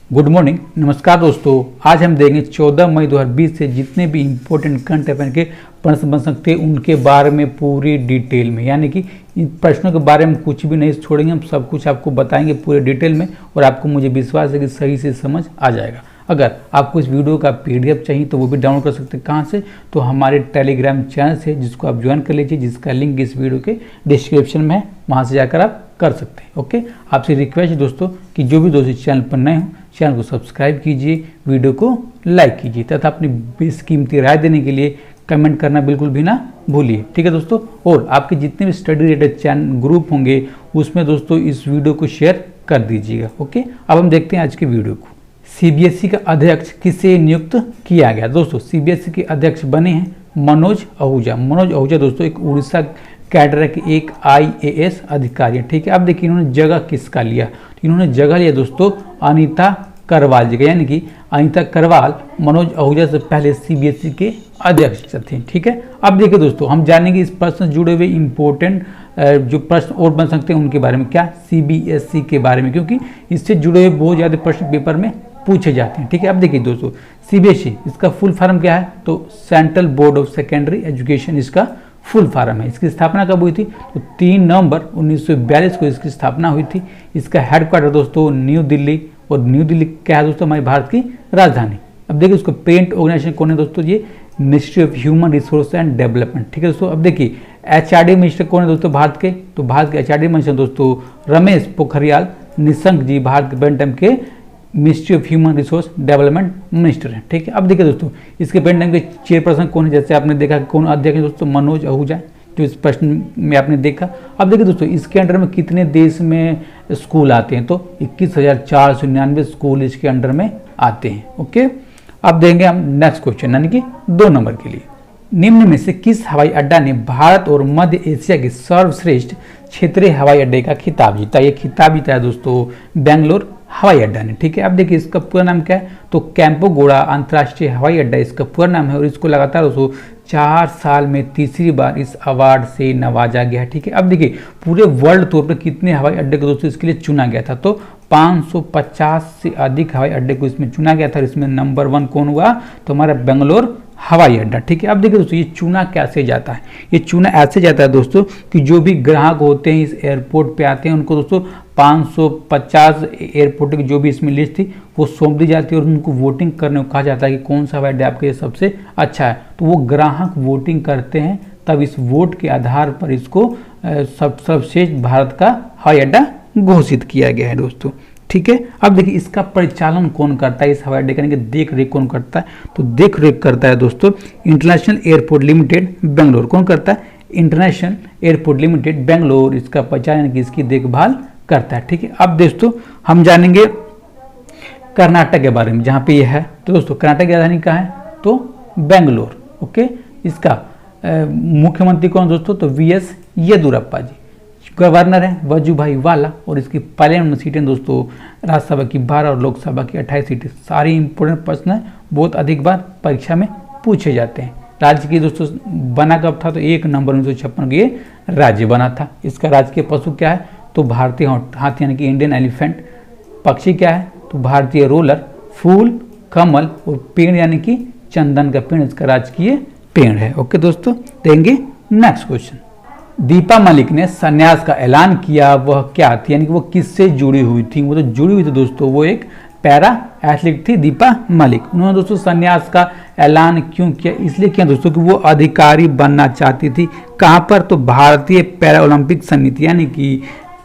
Good morning, नमस्कार दोस्तों। आज हम देखेंगे 14 मई 2020 से जितने भी इंपॉर्टेंट करंट अफेयर के प्रश्न बन सकते हैं उनके बारे में पूरी डिटेल में, यानी कि इन प्रश्नों के बारे में कुछ भी नहीं छोड़ेंगे। हम सब कुछ आपको बताएंगे पूरे डिटेल में और आपको मुझे विश्वास है कि सही से समझ आ जाएगा। अगर आपको इस वीडियो का पीडीएफ चाहिए तो वो भी डाउनलोड कर सकते हैं। कहाँ से? तो हमारे टेलीग्राम चैनल से, जिसको आप ज्वाइन कर लीजिए, जिसका लिंक इस वीडियो के डिस्क्रिप्शन में है, वहाँ से जाकर आप कर सकते हैं। ओके, आपसे रिक्वेस्ट है दोस्तों कि जो भी दोस्त इस चैनल पर नए हों, चैनल को सब्सक्राइब कीजिए, वीडियो को लाइक कीजिए तथा अपनी बेशकीमती राय देने के लिए कमेंट करना बिल्कुल भी ना भूलिए। ठीक है दोस्तों, और आपके जितने भी स्टडी रिलेटेड चैनल ग्रुप होंगे उसमें दोस्तों इस वीडियो को शेयर कर दीजिएगा। ओके, अब हम देखते हैं आज के वीडियो को। सीबीएसई का अध्यक्ष किसे नियुक्त किया गया? दोस्तों सीबीएसई के अध्यक्ष बने हैं मनोज आहूजा। मनोज आहूजा दोस्तों एक उड़ीसा कैडर के एक आईएएस अधिकारी है। ठीक है, अब देखिए इन्होंने जगह किसका लिया? तो इन्होंने जगह लिया दोस्तों अनीता करवाल जी का, यानी कि अनीता करवाल मनोज आहूजा से पहले सीबीएसई के अध्यक्ष थे। ठीक है, अब देखिए दोस्तों हम जानेंगे इस प्रश्न से जुड़े हुए इंपॉर्टेंट जो प्रश्न और बन सकते हैं उनके बारे में, क्या सीबीएसई के बारे में, क्योंकि इससे जुड़े हुए बहुत ज़्यादा प्रश्न पेपर में पूछे जाते हैं। ठीक है, अब देखिए दोस्तों सीबीएसई इसका फुल फॉर्म क्या है? तो central board of secondary education इसका फुल फॉर्म है। इसकी स्थापना कब हुई थी? तो 3 नवंबर 1942 को इसकी स्थापना हुई थी। इसका हेडक्वार्टर दोस्तों न्यू दिल्ली, और न्यू दिल्ली क्या है दोस्तों? हमारे भारत की राजधानी। अब देखिए उसको पेरेंट ऑर्गेनाइजेशन कौन है दोस्तों? ये ministry of human resource and development. ठीक है दोस्तों, अब देखिए एचआरडी मिनिस्टर कौन है दोस्तों भारत के? तो भारत के एचआरडी मिनिस्टर दोस्तों रमेश पोखरियाल निशंक जी भारत के प्रेजेंट टाइम के ministry of human resource development minister है। ठीक है, अब देखिए दोस्तों इसके प्रेजेंट टाइम के चेयरपर्सन कौन है? जैसे आपने देखा कौन अध्यक्ष है दोस्तों? मनोज आहूजा, जो इस प्रश्न में आपने देखा। अब देखिए दोस्तों इसके अंडर में कितने देश में स्कूल आते हैं? तो 21,499 स्कूल इसके अंडर में आते हैं। ओके, अब देंगे हम नेक्स्ट क्वेश्चन, यानी कि 2 नंबर के लिए। निम्न में से किस हवाई अड्डा ने भारत और मध्य एशिया के सर्वश्रेष्ठ क्षेत्रीय हवाई अड्डे का खिताब जीता? ये खिताब जीता है दोस्तों बेंगलोर हवाई अड्डा ने। ठीक है, अब देखिए इसका पूरा नाम क्या है? तो कैंपोगोड़ा अंतर्राष्ट्रीय हवाई अड्डा इसका पूरा नाम है, और इसको लगातार दोस्तों 4 साल में तीसरी बार इस अवार्ड से नवाजा गया है। ठीक है, अब देखिए पूरे वर्ल्ड तौर पर कितने हवाई अड्डे को दोस्तों इसके लिए चुना गया था? तो 550 से अधिक हवाई अड्डे को इसमें चुना गया था, और इसमें नंबर 1 कौन हुआ? तो हमारा बेंगलोर हवाई अड्डा। ठीक है, अब देखिए दोस्तों ये चुना कैसे जाता है? ये चुना ऐसे जाता है दोस्तों कि जो भी ग्राहक होते हैं इस एयरपोर्ट पे आते हैं उनको दोस्तों 550 एयरपोर्ट की जो भी इसमें लिस्ट थी वो सौंप दी जाती है, और उनको वोटिंग करने को कहा जाता है कि कौन सा हवाई अड्डा आपके लिए सबसे अच्छा है। तो वो ग्राहक वोटिंग करते हैं, तब इस वोट के आधार पर इसको सर्वश्रेष्ठ भारत का हवाई अड्डा घोषित किया गया है दोस्तों। ठीक है, अब देखिए इसका परिचालन कौन करता है? इस हवाई अड्डे का देख रेख कौन करता है? तो देख रेख करता है दोस्तों इंटरनेशनल एयरपोर्ट लिमिटेड बेंगलोर। कौन करता है? इंटरनेशनल एयरपोर्ट लिमिटेड बेंगलोर इसका परिचालन की इसकी देखभाल करता है। ठीक है, अब दोस्तों हम जानेंगे कर्नाटक के बारे में, जहाँ पे यह है। तो दोस्तों कर्नाटक की राजधानी कहाँ है? तो बेंगलोर। ओके, इसका मुख्यमंत्री कौन दोस्तों? तो वीएस येदुरप्पा जी। गवर्नर है वजुभाई वाला, और इसकी पार्लियामेंट सीटें दोस्तों राज्यसभा की 12 और लोकसभा की 28 सीटें। सारी इंपोर्टेंट प्रश्न है, बहुत अधिक बार परीक्षा में पूछे जाते हैं। राज्य की दोस्तों बना कब था? तो 1 नवंबर 1956 को ये राज्य बना था। इसका राजकीय पशु क्या है? तो भारतीय हाथी, यानी कि इंडियन एलिफेंट। पक्षी क्या है? तो भारतीय रोलर। फूल कमल, और पेड़ यानी कि चंदन का पेड़ इसका राजकीय पेड़ है। ओके दोस्तों, देंगे नेक्स्ट क्वेश्चन। दीपा मलिक ने संन्यास का ऐलान किया, वह क्या थी? यानी कि वो किससे जुड़ी हुई थी? वो तो जुड़ी हुई थी दोस्तों, वो एक पैरा एथलीट थी दीपा मलिक। उन्होंने दोस्तों संन्यास का ऐलान क्यों किया? इसलिए किया दोस्तों कि वो अधिकारी बनना चाहती थी। कहाँ पर? तो भारतीय पैरा ओलंपिक समिति, यानी कि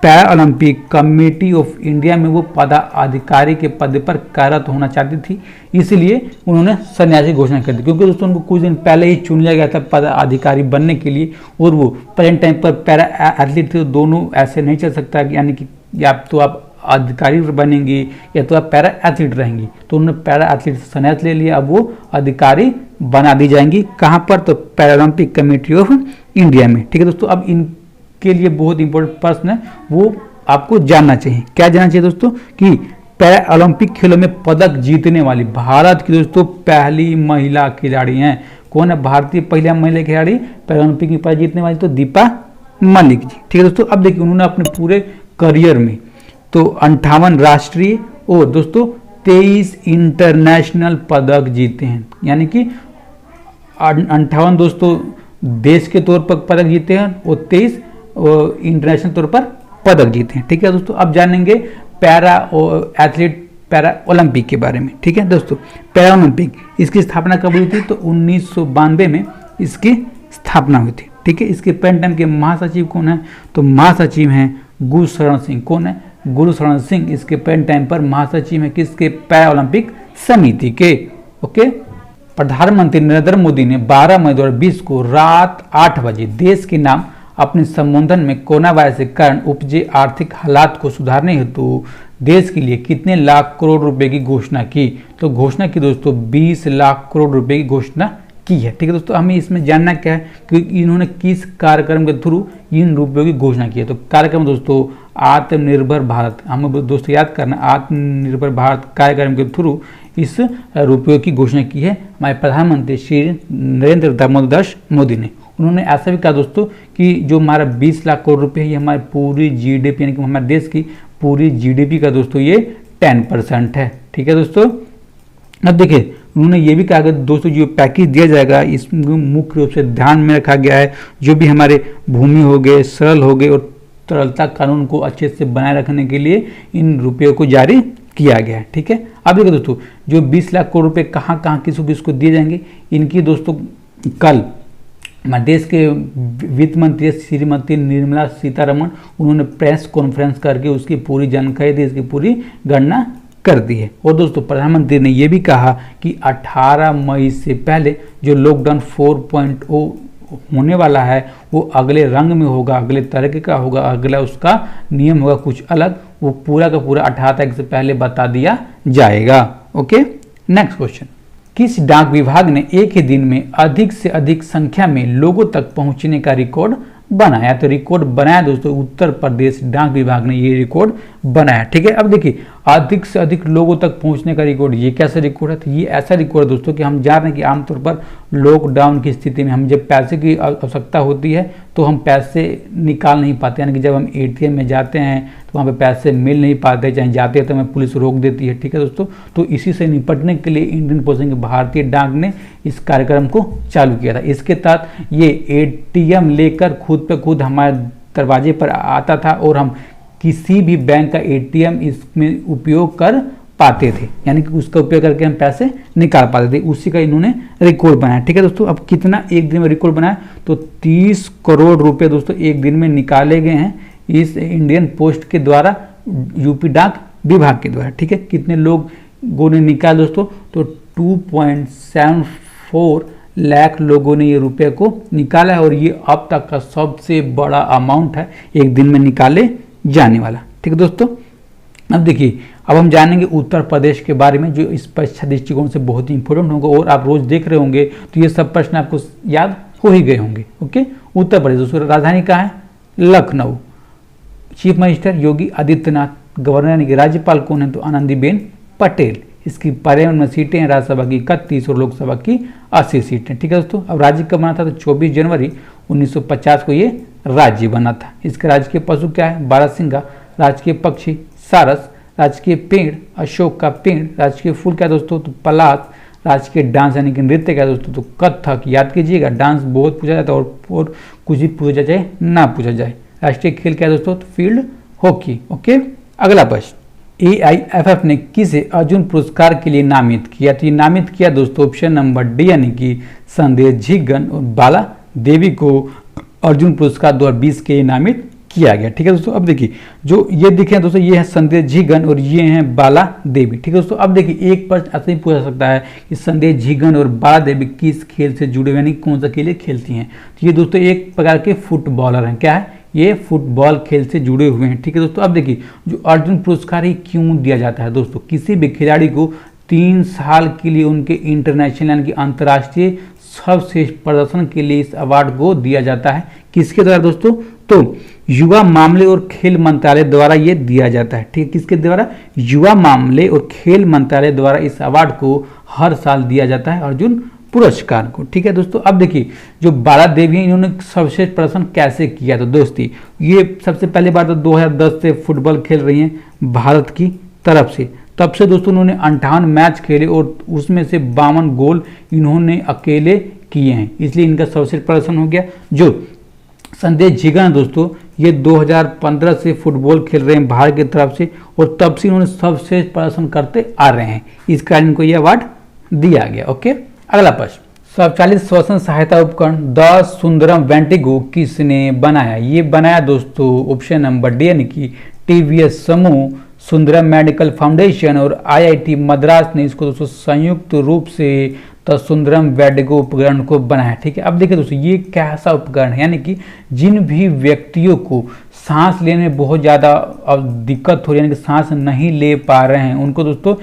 para Olympic committee of India में वो पदाधिकारी के पद पर कार्यरत होना चाहती थी, इसलिए उन्होंने संन्यास की घोषणा कर दी। क्योंकि दोस्तों उनको कुछ दिन पहले ही चुन लिया गया था पदाधिकारी बनने के लिए, और वो प्रेजेंट टाइम पर पैरा एथलीट थे। तो दोनों ऐसे नहीं चल सकता, यानी कि या तो आप अधिकारी बनेंगे या तो आप पैरा एथलीट रहेंगी। तो उन्होंने पैरा एथलीट से संन्यास ले लिया, अब वो अधिकारी बना दी जाएंगी। कहाँ पर? तो para Olympic committee of India में। ठीक है दोस्तों, अब इन के लिए बहुत इंपॉर्टेंट प्रश्न है, वो आपको जानना चाहिए। क्या जानना चाहिए दोस्तों? कि पैरा ओलंपिक खेलों में पदक जीतने वाली भारत की दोस्तों पहली महिला खिलाड़ी हैं। कौन है भारतीय पहली महिला खिलाड़ी पैरा ओलंपिक में पदक जीतने वाली? तो दीपा मलिक जी। ठीक है दोस्तों, अब देखिए उन्होंने अपने पूरे करियर में तो 58 राष्ट्रीय और दोस्तों 23 इंटरनेशनल पदक जीते हैं, यानी कि 58 दोस्तों देश के तौर पर पदक जीते हैं और 23 इंटरनेशनल तौर पर पदक जीते हैं। ठीक है दोस्तों, अब जानेंगे पैरा एथलीट पैरा ओलंपिक के बारे में। ठीक है दोस्तों, पैरा ओलंपिक इसकी स्थापना कब हुई थी? तो 1992 में इसकी स्थापना हुई थी। ठीक है, इसके पेन टाइम के महासचिव कौन है? तो महासचिव हैं गुरुशरण सिंह। कौन है? गुरुशरण सिंह इसके पेन टाइम पर महासचिव है किसके? पैरा ओलंपिक समिति के। ओके, प्रधानमंत्री नरेंद्र मोदी ने 12 मई 2020 को रात 8 बजे देश के नाम अपने संबोधन में कोरोना वायरस के कारण उपजे आर्थिक हालात को सुधारने हेतु देश के लिए कितने लाख करोड़ रुपए की घोषणा की? तो घोषणा की दोस्तों 20 लाख करोड़ रुपए की घोषणा की है। ठीक है दोस्तों, हमें इसमें जानना क्या है कि इन्होंने किस कार्यक्रम के थ्रू इन रुपयों की घोषणा की है। तो कार्यक्रम दोस्तों आत्मनिर्भर भारत, हमें दोस्तों याद करना, आत्मनिर्भर भारत कार्यक्रम के थ्रू इस रुपयों की घोषणा की है हमारे प्रधानमंत्री श्री नरेंद्र दामोदर मोदी ने। उन्होंने ऐसा भी कहा दोस्तों कि जो हमारा 20 लाख करोड़ रुपए है ये हमारी पूरी जीडीपी यानी कि हमारे देश की पूरी जीडीपी का दोस्तों ये 10% है। ठीक है दोस्तों, अब देखिए उन्होंने ये भी कहा कि दोस्तों जो पैकेज दिया जाएगा इसमें मुख्य रूप से ध्यान में रखा गया है जो भी हमारे भूमि हो गए, सरल हो गए और तरलता कानून को अच्छे से बनाए रखने के लिए इन रुपयों को जारी किया गया है। ठीक है, अब देखिए दोस्तों जो 20 लाख करोड़ रुपए कहाँ कहाँ किसको दिए जाएंगे, इनकी दोस्तों कल देश के वित्त मंत्री श्रीमती निर्मला सीतारमण उन्होंने प्रेस कॉन्फ्रेंस करके उसकी पूरी जानकारी दी, इसकी पूरी गणना कर दी है। और दोस्तों प्रधानमंत्री ने यह भी कहा कि 18 मई से पहले जो लॉकडाउन 4.0 होने वाला है वो अगले रंग में होगा, अगले तरीके का होगा, अगला उसका नियम होगा कुछ अलग, वो पूरा का पूरा 18 तारीख से पहले बता दिया जाएगा। ओके, नेक्स्ट क्वेश्चन, किस डाक विभाग ने एक ही दिन में अधिक से अधिक संख्या में लोगों तक पहुंचने का रिकॉर्ड बनाया? तो रिकॉर्ड बनाया दोस्तों उत्तर प्रदेश डाक विभाग ने ये रिकॉर्ड बनाया। ठीक है, अब देखिए अधिक से अधिक लोगों तक पहुंचने का रिकॉर्ड, ये कैसा रिकॉर्ड है? तो ये ऐसा रिकॉर्ड है दोस्तों कि हम जान रहे हैं कि आमतौर पर लॉकडाउन की स्थिति में हम जब पैसे की आवश्यकता होती है तो हम पैसे निकाल नहीं पाते, यानी कि जब हम एटीएम में जाते हैं तो वहाँ पे पैसे मिल नहीं पाते, चाहे जाते हैं तो हमें पुलिस रोक देती है। ठीक है दोस्तों, तो इसी से निपटने के लिए इंडियन पोस्ट पेमेंट भारतीय डाक ने इस कार्यक्रम को चालू किया था। इसके तहत ये एटीएम लेकर खुद पे खुद हमारे दरवाजे पर आता था और हम किसी भी बैंक का एटीएम इसमें उपयोग कर पाते थे, यानी कि उसका उपयोग करके हम पैसे निकाल पाते थे। उसी का इन्होंने रिकॉर्ड बनाया। ठीक है दोस्तों, अब कितना एक दिन में रिकॉर्ड बनाया? तो 30 करोड़ रुपए दोस्तों एक दिन में निकाले गए हैं इस इंडियन पोस्ट के द्वारा, यूपी डाक विभाग के द्वारा। ठीक है, कितने लोगों ने निकाला दोस्तों? तो 2.74 लाख लोगों ने ये रुपये को निकाला है और ये अब तक का सबसे बड़ा अमाउंट है एक दिन में निकाले जाने वाला। ठीक है दोस्तों, अब देखिए अब हम जानेंगे उत्तर प्रदेश के बारे में जो इस परीक्षा दृष्टिकोण से बहुत ही इंपॉर्टेंट होगा और आप रोज देख रहे होंगे तो ये सब प्रश्न आपको याद हो ही गए होंगे। ओके, उत्तर प्रदेश दोस्तों राजधानी कहाँ है? Lucknow. Chief minister Yogi Adityanath. Governor यानी कि राज्यपाल कौन है? तो आनंदीबेन पटेल। इसकी पार्लियामेंट में सीटें हैं राज्यसभा की 31 और लोकसभा की 80 सीटें। ठीक है दोस्तों, अब राज्य कब बना था? तो 24 जनवरी 1950 को ये राज्य बना था। इसके राजकीय पशु क्या है? बारहसिंगा। राजकीय पक्षी सारस। राजकीय पेड़ अशोक का पेड़। राजकीय फूल क्या दोस्तों? तो पलाश। राजकीय डांस यानी कि नृत्य क्या दोस्तों? तो कथक। याद कीजिएगा, डांस बहुत पूछा जाता है और कुछ भी पूछा जाए ना पूछा जाए। राष्ट्रीय खेल क्या दोस्तों? तो फील्ड हॉकी। ओके, अगला प्रश्न, AIFF ने किसे अर्जुन पुरस्कार के लिए नामित किया? तो ये नामित किया दोस्तों ऑप्शन नंबर डी यानी कि संदेश झिगन और बाला देवी को अर्जुन पुरस्कार 2020 के लिए नामित किया गया। ठीक है दोस्तों, अब देखिए जो ये दिखे दोस्तों ये है संदेश झिगन और ये हैं बाला देवी। ठीक है दोस्तों, अब देखिए एक प्रश्न ऐसे ही पूछा सकता है कि संदेश झिगन और बाला देवी किस खेल से जुड़े हुए यानी कौन सा खेल खेलती हैं? तो ये दोस्तों एक प्रकार के फुटबॉलर हैं। क्या है? ये फुटबॉल खेल से जुड़े हुए हैं। ठीक है दोस्तों, अब देखिए जो अर्जुन पुरस्कार ही क्यों दिया जाता है दोस्तों? किसी भी खिलाड़ी को 3 साल के लिए उनके इंटरनेशनल यानी कि अंतर्राष्ट्रीय सर्वश्रेष्ठ प्रदर्शन के लिए इस अवार्ड को दिया जाता है। किसके द्वारा दोस्तों? तो युवा मामले और खेल मंत्रालय द्वारा ये दिया जाता है। ठीक है, किसके द्वारा? युवा मामले और खेल मंत्रालय द्वारा इस अवार्ड को हर साल दिया जाता है अर्जुन पुरस्कार को। ठीक है दोस्तों, अब देखिए जो बाला देवी हैं इन्होंने सर्वश्रेष्ठ प्रदर्शन कैसे किया? तो दोस्ती ये सबसे पहली बार तो 2010 से फुटबॉल खेल रही हैं भारत की तरफ से, तब से दोस्तों उन्होंने 58 मैच खेले और उसमें से 52 गोल इन्होंने अकेले किए हैं, इसलिए इनका सर्वश्रेष्ठ प्रदर्शन हो गया। जो संदेश जिगर दोस्तों ये 2015 से फुटबॉल खेल रहे हैं भारत की तरफ से और तब से उन्होंने सर्वश्रेष्ठ प्रदर्शन करते आ रहे हैं, इस कारण इनको यह अवार्ड दिया गया। ओके, अगला प्रश्न, स्वचालित श्वसन सहायता उपकरण द सुंदरम वेंटिगो किसने बनाया? ये बनाया दोस्तों ऑप्शन नंबर डी यानी कि टीवीएस समूह, सुंदरम मेडिकल फाउंडेशन और आईआईटी मद्रास ने इसको दोस्तों संयुक्त रूप से द सुंदरम वेंटिगो उपकरण को बनाया। ठीक है, अब देखिए दोस्तों ये कैसा उपकरण है, यानी कि जिन भी व्यक्तियों को सांस लेने में बहुत ज़्यादा दिक्कत हो रही है, यानी कि सांस नहीं ले पा रहे हैं, उनको दोस्तों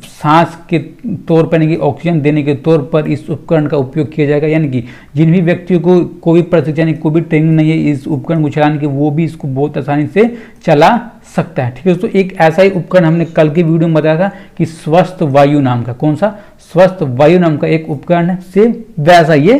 सांस के तौर पर यानी कि ऑक्सीजन देने के तौर पर इस उपकरण का उपयोग किया जाएगा। यानी कि जिन भी व्यक्तियों को कोई प्रशिक्षण यानी कोई भी ट्रेनिंग नहीं है इस उपकरण को चलाने की, वो भी इसको बहुत आसानी से चला सकता है। ठीक है दोस्तों, एक ऐसा ही उपकरण हमने कल की वीडियो में बताया था कि स्वस्थ वायु नाम का, कौन सा, स्वस्थ वायु नाम का एक उपकरण है, से वैसा ये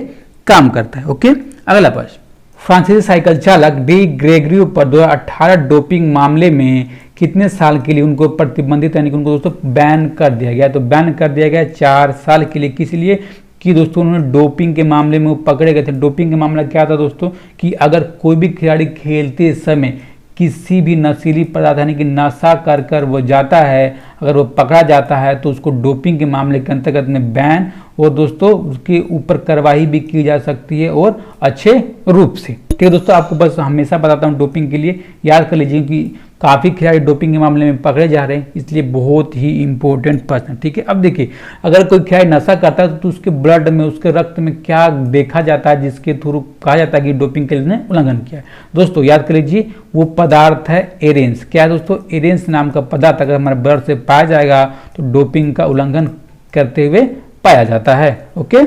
काम करता है। ओके, अगला प्रश्न, फ्रांसीसी साइकिल चालक डी ग्रेगरियो पर 2018 डोपिंग मामले में कितने साल के लिए उनको प्रतिबंधित यानी कि उनको दोस्तों बैन कर दिया गया? तो बैन कर दिया गया 4 साल के लिए। किस लिए? कि दोस्तों उन्होंने डोपिंग के मामले में वो पकड़े गए थे। डोपिंग का मामला क्या था दोस्तों कि अगर कोई भी खिलाड़ी खेलते समय किसी भी नशीली पदार्थ यानी कि नशा कर कर वो जाता है, अगर वो पकड़ा जाता है तो उसको डोपिंग के मामले के अंतर्गत में बैन और दोस्तों उसके ऊपर कार्रवाई भी की जा सकती है और अच्छे रूप से। ठीक है दोस्तों, आपको बस हमेशा बताता हूँ डोपिंग के लिए याद कर लीजिए कि काफ़ी खिलाड़ी डोपिंग के मामले में पकड़े जा रहे हैं, इसलिए बहुत ही इंपॉर्टेंट प्रश्न। ठीक है, अब देखिए अगर कोई खिलाड़ी नशा करता है तो उसके ब्लड में, उसके रक्त में क्या देखा जाता है जिसके थ्रू कहा जाता है कि डोपिंग के लिए उल्लंघन किया है? दोस्तों याद कर लीजिए वो पदार्थ है एरेंस। क्या है दोस्तों? एरेंस नाम का पदार्थ अगर हमारे ब्लड से पाया जाएगा तो डोपिंग का उल्लंघन करते हुए पाया जाता है। ओके,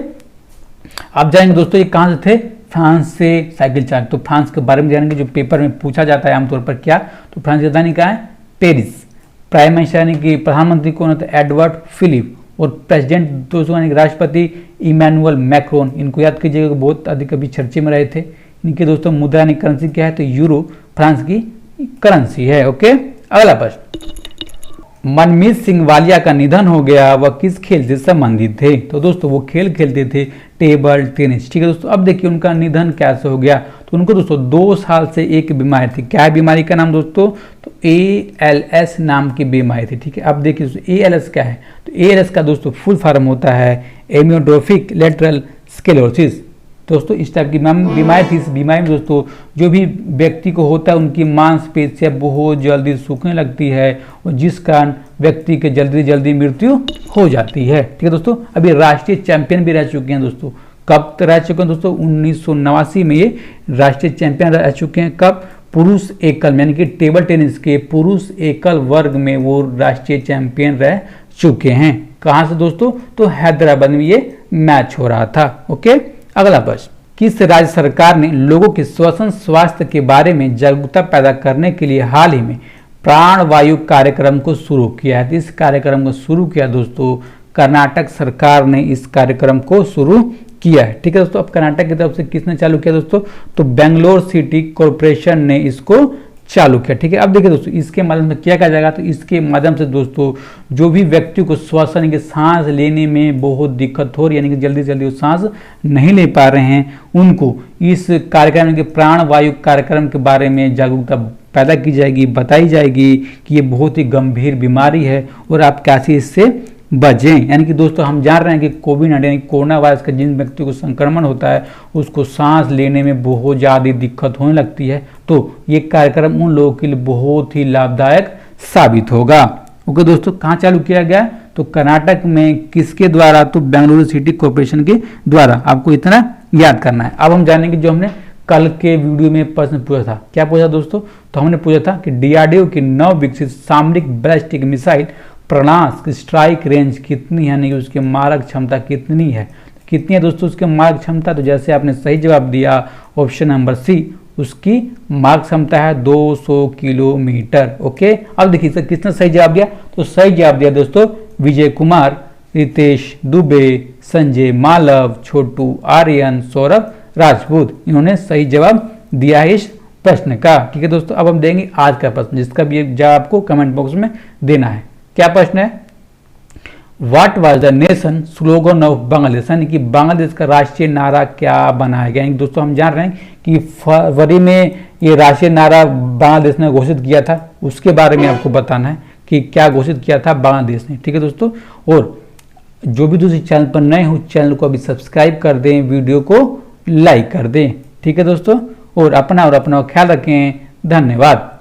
आप जाएंगे दोस्तों, ये कहाँ से थे? फ्रांस से साइकिल चालक। तो फ्रांस के बारे में जानेंगे जो पेपर में पूछा जाता है आमतौर पर। क्या? तो फ्रांस की राजधानी कहाँ है? पेरिस। प्राइम मिनिस्टर यानी कि प्रधानमंत्री कौन होता है? Edward Philip. और प्रेसिडेंट दोस्तों यानी कि राष्ट्रपति इमैनुअल मैक्रोन। इनको याद कीजिएगा, बहुत अधिक अभी चर्चे में रहे थे। इनके दोस्तों मुद्रा यानी करेंसी क्या है? तो यूरो फ्रांस की करेंसी है। ओके, अगला प्रश्न, मनमीत सिंह वालिया का निधन हो गया, वह किस खेल से संबंधित थे? तो दोस्तों वो खेल खेलते थे टेबल टेनिस। ठीक है दोस्तों, अब देखिए उनका निधन कैसे हो गया। तो उनको दोस्तों 2 साल से एक बीमारी थी। क्या बीमारी का नाम दोस्तों? तो ALS नाम की बीमारी थी। ठीक है, अब देखिए दोस्तों ALS क्या है? तो ALS का दोस्तों फुल फॉर्म होता है एमियोट्रोफिक लेटरल स्क्लेरोसिस। दोस्तों इस टाइप की बीमारी थी। इस बीमारी में दोस्तों जो भी व्यक्ति को होता है उनकी मांसपेशियां बहुत जल्दी सूखने लगती है और जिस कारण व्यक्ति के जल्दी जल्दी मृत्यु हो जाती है। ठीक है दोस्तों, अभी राष्ट्रीय चैंपियन भी रह चुके हैं दोस्तों। कब रह चुके हैं दोस्तों? 1989 में ये राष्ट्रीय चैंपियन रह चुके हैं। कब? पुरुष एकल में यानी कि टेबल टेनिस के पुरुष एकल वर्ग में वो राष्ट्रीय चैंपियन रह चुके हैं। कहाँ से दोस्तों? तो हैदराबाद में ये मैच हो रहा था। ओके, अगला प्रश्न, किस राज्य सरकार ने लोगों के श्वसन स्वास्थ्य के बारे में जागरूकता पैदा करने के लिए हाल ही में प्राणवायु कार्यक्रम को शुरू किया है? इस कार्यक्रम को शुरू किया दोस्तों कर्नाटक सरकार ने इस कार्यक्रम को शुरू किया है। ठीक है दोस्तों, अब कर्नाटक की तरफ से किसने चालू किया दोस्तों? तो बेंगलोर सिटी कॉरपोरेशन ने इसको चालू किया। ठीक है, अब देखिए दोस्तों इसके माध्यम से क्या किया जाएगा? तो इसके माध्यम से दोस्तों जो भी व्यक्ति को श्वसन यानी कि सांस लेने में बहुत दिक्कत हो रही है, यानी कि जल्दी जल्दी वो सांस नहीं ले पा रहे हैं, उनको इस कार्यक्रम के प्राणवायु कार्यक्रम के बारे में जागरूकता पैदा की जाएगी, बताई जाएगी कि ये बहुत ही गंभीर बीमारी है और आप कैसे इससे बचें। यानी कि दोस्तों हम जान रहे हैं कि कोविड-19 यानी कोरोना वायरस का जिन व्यक्ति को संक्रमण होता है उसको सांस लेने में बहुत ज़्यादा दिक्कत होने लगती है, तो ये कार्यक्रम उन लोगों के लिए बहुत ही लाभदायक साबित होगा। ओके दोस्तों, कहाँ चालू किया गया? तो कर्नाटक में। किसके द्वारा? तो बेंगलुरु सिटी कॉरपोरेशन के द्वारा। आपको इतना याद करना है। अब हम जानेंगे जो हमने कल के वीडियो में प्रश्न पूछा था। क्या पूछा दोस्तों? तो हमने पूछा था कि DRDO की नव विकसित सामरिक बैलिस्टिक मिसाइल प्रणास की स्ट्राइक रेंज कितनी है, यानी कि उसकी मारक क्षमता कितनी है? कितनी है दोस्तों उसकी मारक क्षमता? तो जैसे आपने सही जवाब दिया ऑप्शन नंबर सी, उसकी मारक क्षमता है 200 किलोमीटर। ओके, अब देखिए किसने सही जवाब दिया? तो सही जवाब दिया दोस्तों विजय कुमार, रितेश दुबे, संजय मालव, छोटू आर्यन, सौरभ राजपूत। इन्होंने सही जवाब दिया है इस प्रश्न का। ठीक है दोस्तों, अब हम देंगे आज का प्रश्न जिसका भी जवाब आपको कमेंट बॉक्स में देना है। क्या प्रश्न है? What was the nation slogan of Bangladesh, यानी कि बांग्लादेश का राष्ट्रीय नारा क्या बनाया गया? दोस्तों हम जान रहे हैं कि फरवरी में ये राष्ट्रीय नारा बांग्लादेश ने घोषित किया था, उसके बारे में आपको बताना है कि क्या घोषित किया था बांग्लादेश ने। ठीक है दोस्तों, और जो भी दूसरे चैनल पर नए हो चैनल को अभी सब्सक्राइब कर दें, वीडियो को लाइक कर दें। ठीक है दोस्तों, और अपना ख्याल रखें। धन्यवाद।